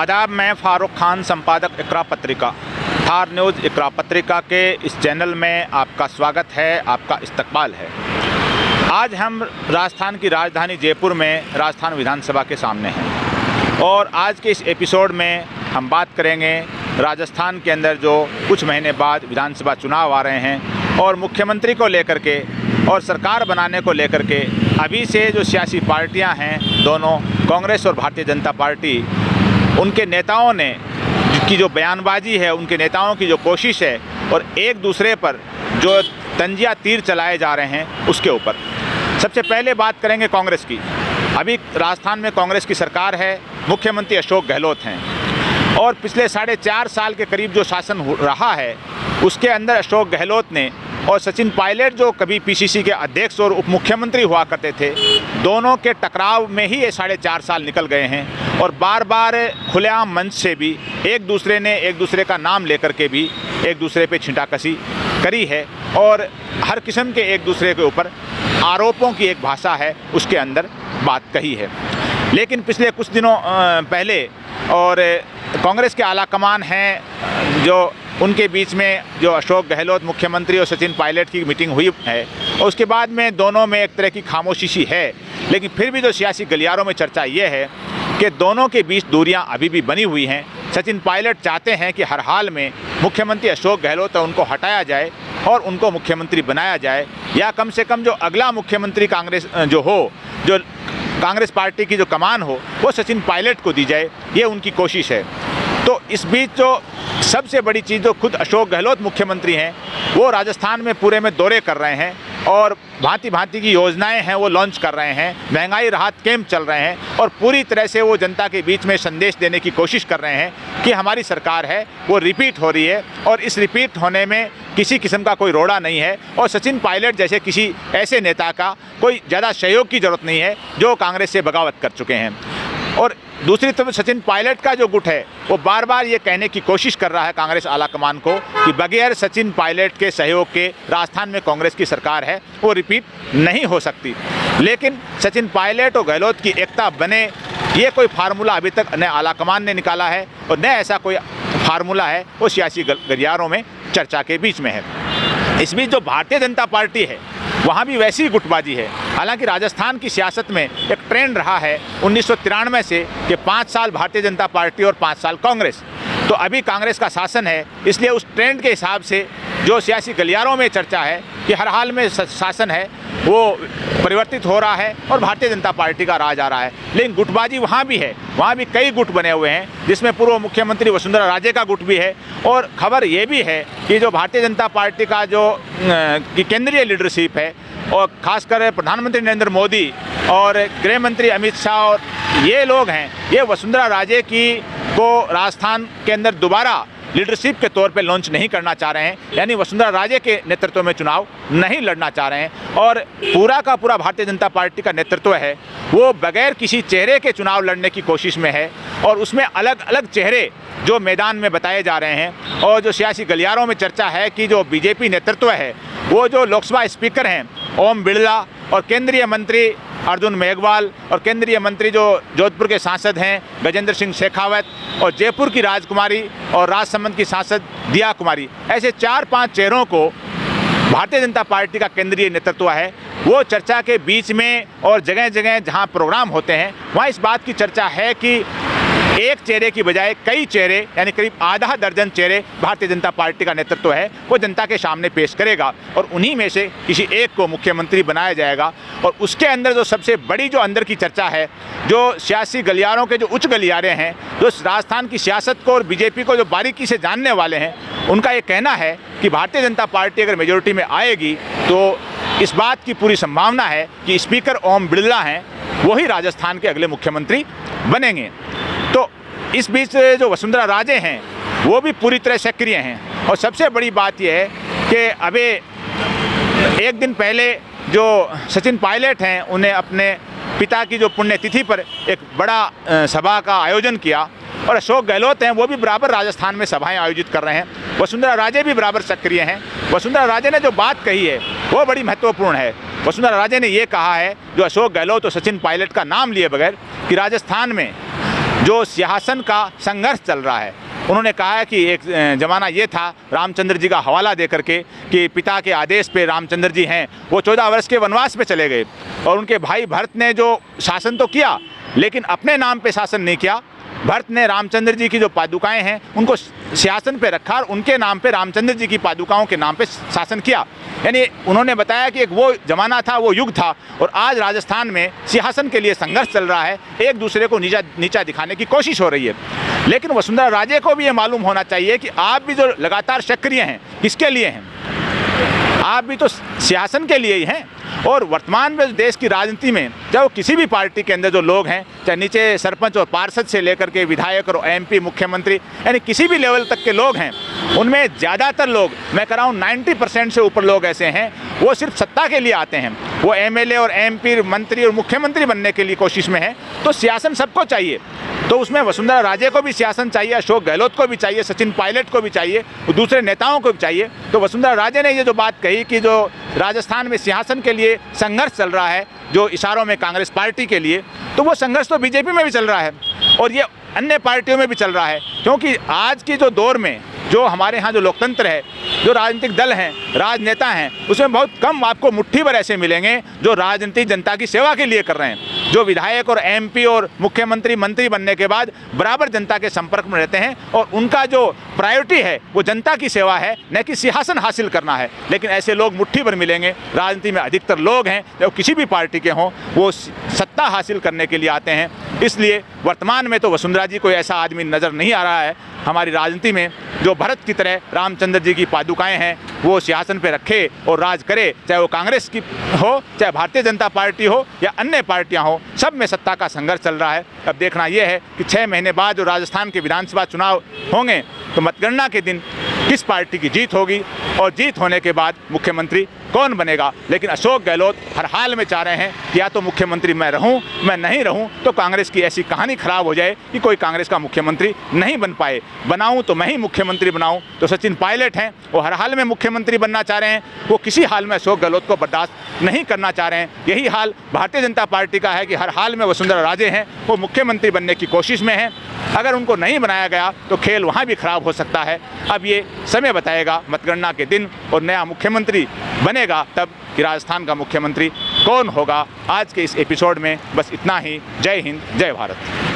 आदाब, मैं फारूक खान, संपादक इकरा पत्रिका, थार न्यूज़ इकरा पत्रिका के इस चैनल में आपका स्वागत है, आपका इस्तकबाल है। आज हम राजस्थान की राजधानी जयपुर में राजस्थान विधानसभा के सामने हैं और आज के इस एपिसोड में हम बात करेंगे राजस्थान के अंदर जो कुछ महीने बाद विधानसभा चुनाव आ रहे हैं और मुख्यमंत्री को लेकर के और सरकार बनाने को लेकर के अभी से जो सियासी पार्टियां हैं, दोनों कांग्रेस और भारतीय जनता पार्टी, उनके नेताओं ने की जो बयानबाजी है, उनके नेताओं की जो कोशिश है और एक दूसरे पर जो तंजिया तीर चलाए जा रहे हैं उसके ऊपर। सबसे पहले बात करेंगे कांग्रेस की। अभी राजस्थान में कांग्रेस की सरकार है, मुख्यमंत्री अशोक गहलोत हैं और पिछले 4.5 साल के करीब जो शासन रहा है उसके अंदर अशोक गहलोत ने और सचिन पायलट जो कभी पीसीसी के अध्यक्ष और उप मुख्यमंत्री हुआ करते थे, दोनों के टकराव में ही ये 4.5 साल निकल गए हैं और बार बार खुलेआम मंच से भी एक दूसरे का नाम लेकर के भी एक दूसरे पे छींटाकशी करी है और हर किस्म के एक दूसरे के ऊपर आरोपों की एक भाषा है, उसके अंदर बात कही है। लेकिन पिछले कुछ दिनों पहले और कांग्रेस के आला कमान हैं जो उनके बीच में जो अशोक गहलोत मुख्यमंत्री और सचिन पायलट की मीटिंग हुई है और उसके बाद में दोनों में एक तरह की खामोशी है। लेकिन फिर भी जो सियासी गलियारों में चर्चा ये है कि दोनों के बीच दूरियां अभी भी बनी हुई हैं। सचिन पायलट चाहते हैं कि हर हाल में मुख्यमंत्री अशोक गहलोत उनको हटाया जाए और उनको मुख्यमंत्री बनाया जाए या कम से कम जो अगला मुख्यमंत्री कांग्रेस जो कांग्रेस पार्टी की जो कमान हो वो सचिन पायलट को दी जाए, ये उनकी कोशिश है। तो इस बीच जो सबसे बड़ी चीज़ जो खुद अशोक गहलोत मुख्यमंत्री हैं वो राजस्थान में पूरे में दौरे कर रहे हैं और भांति भांति की योजनाएं हैं वो लॉन्च कर रहे हैं, महंगाई राहत कैंप चल रहे हैं और पूरी तरह से वो जनता के बीच में संदेश देने की कोशिश कर रहे हैं कि हमारी सरकार है वो रिपीट हो रही है और इस रिपीट होने में किसी किस्म का कोई रोड़ा नहीं है और सचिन पायलट जैसे किसी ऐसे नेता का कोई ज़्यादा सहयोग की ज़रूरत नहीं है जो कांग्रेस से बगावत कर चुके हैं। और दूसरी तरफ सचिन पायलट का जो गुट है वो बार बार ये कहने की कोशिश कर रहा है कांग्रेस आलाकमान को कि बगैर सचिन पायलट के सहयोग के राजस्थान में कांग्रेस की सरकार है वो रिपीट नहीं हो सकती। लेकिन सचिन पायलट और गहलोत की एकता बने, ये कोई फार्मूला अभी तक न आलाकमान ने निकाला है और न ऐसा कोई फार्मूला है वो सियासी गलियारों में चर्चा के बीच में है। इस बीच जो भारतीय जनता पार्टी है वहाँ भी वैसी ही गुटबाजी है। हालांकि राजस्थान की सियासत में एक ट्रेंड रहा है 1993 से कि 5 साल भारतीय जनता पार्टी और 5 साल कांग्रेस, तो अभी कांग्रेस का शासन है, इसलिए उस ट्रेंड के हिसाब से जो सियासी गलियारों में चर्चा है कि हर हाल में शासन है वो परिवर्तित हो रहा है और भारतीय जनता पार्टी का राज आ रहा है। लेकिन गुटबाजी वहाँ भी है, वहाँ भी कई गुट बने हुए हैं जिसमें पूर्व मुख्यमंत्री वसुंधरा राजे का गुट भी है और खबर ये भी है कि जो भारतीय जनता पार्टी का जो की केंद्रीय लीडरशिप है और खासकर प्रधानमंत्री नरेंद्र मोदी और गृह मंत्री अमित शाह और ये लोग हैं, ये वसुंधरा राजे को राजस्थान के अंदर दोबारा लीडरशिप के तौर पे लॉन्च नहीं करना चाह रहे हैं, यानी वसुंधरा राजे के नेतृत्व में चुनाव नहीं लड़ना चाह रहे हैं और पूरा का पूरा भारतीय जनता पार्टी का नेतृत्व है वो बगैर किसी चेहरे के चुनाव लड़ने की कोशिश में है और उसमें अलग अलग चेहरे जो मैदान में बताए जा रहे हैं। और जो सियासी गलियारों में चर्चा है कि जो बीजेपी नेतृत्व है वो जो लोकसभा स्पीकर हैं ओम बिरला और केंद्रीय मंत्री अर्जुन मेघवाल और केंद्रीय मंत्री जो जोधपुर के सांसद हैं गजेंद्र सिंह शेखावत और जयपुर की राजकुमारी और राजसमंद की सांसद दिया कुमारी, ऐसे 4-5 चेहरों को भारतीय जनता पार्टी का केंद्रीय नेतृत्व है वो चर्चा के बीच में और जगह जगह जहां प्रोग्राम होते हैं वहां इस बात की चर्चा है कि एक चेहरे की बजाय कई चेहरे यानी करीब आधा दर्जन चेहरे भारतीय जनता पार्टी का नेतृत्व है वो जनता के सामने पेश करेगा और उन्हीं में से किसी एक को मुख्यमंत्री बनाया जाएगा। और उसके अंदर जो सबसे बड़ी जो अंदर की चर्चा है, जो सियासी गलियारों के जो उच्च गलियारे हैं, जो राजस्थान की सियासत को और बीजेपी को जो बारीकी से जानने वाले हैं, उनका ये कहना है कि भारतीय जनता पार्टी अगर मेजोरिटी में आएगी तो इस बात की पूरी संभावना है कि स्पीकर ओम बिरला हैं वही राजस्थान के अगले मुख्यमंत्री बनेंगे। तो इस बीच जो वसुंधरा राजे हैं वो भी पूरी तरह सक्रिय हैं और सबसे बड़ी बात यह है कि अभी एक दिन पहले जो सचिन पायलट हैं उन्हें अपने पिता की जो पुण्यतिथि पर एक बड़ा सभा का आयोजन किया और अशोक गहलोत हैं वो भी बराबर राजस्थान में सभाएं आयोजित कर रहे हैं। वसुंधरा राजे भी बराबर सक्रिय हैं। वसुंधरा राजे ने जो बात कही है वो बड़ी महत्वपूर्ण है। वसुंधरा राजे ने ये कहा है, जो अशोक गहलोत और सचिन पायलट का नाम लिए बगैर, कि राजस्थान में जो सिंहासन का संघर्ष चल रहा है। उन्होंने कहा है कि एक ज़माना ये था, रामचंद्र जी का हवाला दे करके, कि पिता के आदेश पे रामचंद्र जी हैं वो 14 वर्ष के वनवास पे चले गए और उनके भाई भरत ने जो शासन तो किया लेकिन अपने नाम पे शासन नहीं किया। भरत ने रामचंद्र जी की जो पादुकाएं हैं उनको सिंहासन पे रखा और उनके नाम पे रामचंद्र जी की पादुकाओं के नाम पे शासन किया। यानी उन्होंने बताया कि एक वो ज़माना था, वो युग था और आज राजस्थान में सिंहासन के लिए संघर्ष चल रहा है, एक दूसरे को नीचा दिखाने की कोशिश हो रही है। लेकिन वसुंधरा राजे को भी ये मालूम होना चाहिए कि आप भी जो लगातार सक्रिय हैं, किसके लिए हैं? आप भी तो सिंहासन के लिए ही हैं। और वर्तमान में देश की राजनीति में चाहे वो किसी भी पार्टी के अंदर जो लोग हैं, चाहे नीचे सरपंच और पार्षद से लेकर के विधायक और एमपी, मुख्यमंत्री, यानी किसी भी लेवल तक के लोग हैं, उनमें ज़्यादातर लोग, मैं कह रहा हूँ 90% से ऊपर लोग ऐसे हैं वो सिर्फ सत्ता के लिए आते हैं। वो एमएलए और एमपी, मंत्री और मुख्यमंत्री बनने के लिए कोशिश में है। तो सिंहासन सबको चाहिए, तो उसमें वसुंधरा राजे को भी सिंहासन चाहिए, अशोक गहलोत को भी चाहिए, सचिन पायलट को भी चाहिए, दूसरे नेताओं को भी चाहिए। तो वसुंधरा राजे ने ये जो बात कही कि जो राजस्थान में सिंहासन के लिए संघर्ष चल रहा है, जो इशारों में कांग्रेस पार्टी के लिए, तो वो संघर्ष तो बीजेपी में भी चल रहा है और ये अन्य पार्टियों में भी चल रहा है। क्योंकि आज की जो दौर में जो हमारे यहाँ जो लोकतंत्र है, जो राजनीतिक दल हैं, राजनेता हैं, उसमें बहुत कम आपको मुट्ठी भर ऐसे मिलेंगे जो राजनीति जनता की सेवा के लिए कर रहे हैं, जो विधायक और एमपी और मुख्यमंत्री, मंत्री बनने के बाद बराबर जनता के संपर्क में रहते हैं और उनका जो प्रायोरिटी है वो जनता की सेवा है, न कि सिंहासन हासिल करना है। लेकिन ऐसे लोग मुट्ठी भर मिलेंगे। राजनीति में अधिकतर लोग हैं जो किसी भी पार्टी के हों, वो सत्ता हासिल करने के लिए आते हैं। इसलिए वर्तमान में तो वसुंधरा जी कोई ऐसा आदमी नज़र नहीं आ रहा है हमारी राजनीति में जो भरत की तरह रामचंद्र जी की पादुकाएं हैं वो सिंहासन पे रखे और राज करे, चाहे वो कांग्रेस की हो, चाहे भारतीय जनता पार्टी हो या अन्य पार्टियां हो, सब में सत्ता का संघर्ष चल रहा है। अब देखना यह है कि 6 महीने बाद जो राजस्थान के विधानसभा चुनाव होंगे तो मतगणना के दिन किस पार्टी की जीत होगी और जीत होने के बाद मुख्यमंत्री कौन बनेगा। लेकिन अशोक गहलोत हर हाल में चाह रहे हैं कि या तो मुख्यमंत्री मैं रहूं, मैं नहीं रहूं तो कांग्रेस की ऐसी कहानी खराब हो जाए कि कोई कांग्रेस का मुख्यमंत्री नहीं बन पाए। बनाऊं तो मैं ही मुख्यमंत्री बनाऊं। तो सचिन पायलट हैं, वो हर हाल में मुख्यमंत्री बनना चाह रहे हैं, वो किसी हाल में अशोक गहलोत को बर्दाश्त नहीं करना चाह रहे हैं। यही हाल भारतीय जनता पार्टी का है कि हर हाल में वसुंधरा राजे हैं, वो मुख्यमंत्री बनने की कोशिश में हैं। अगर उनको नहीं बनाया गया तो खेल वहाँ भी खराब हो सकता है। अब ये समय बताएगा मतगणना के दिन और नया मुख्यमंत्री बनेगा तब कि राजस्थान का मुख्यमंत्री कौन होगा। आज के इस एपिसोड में बस इतना ही। जय हिंद, जय भारत।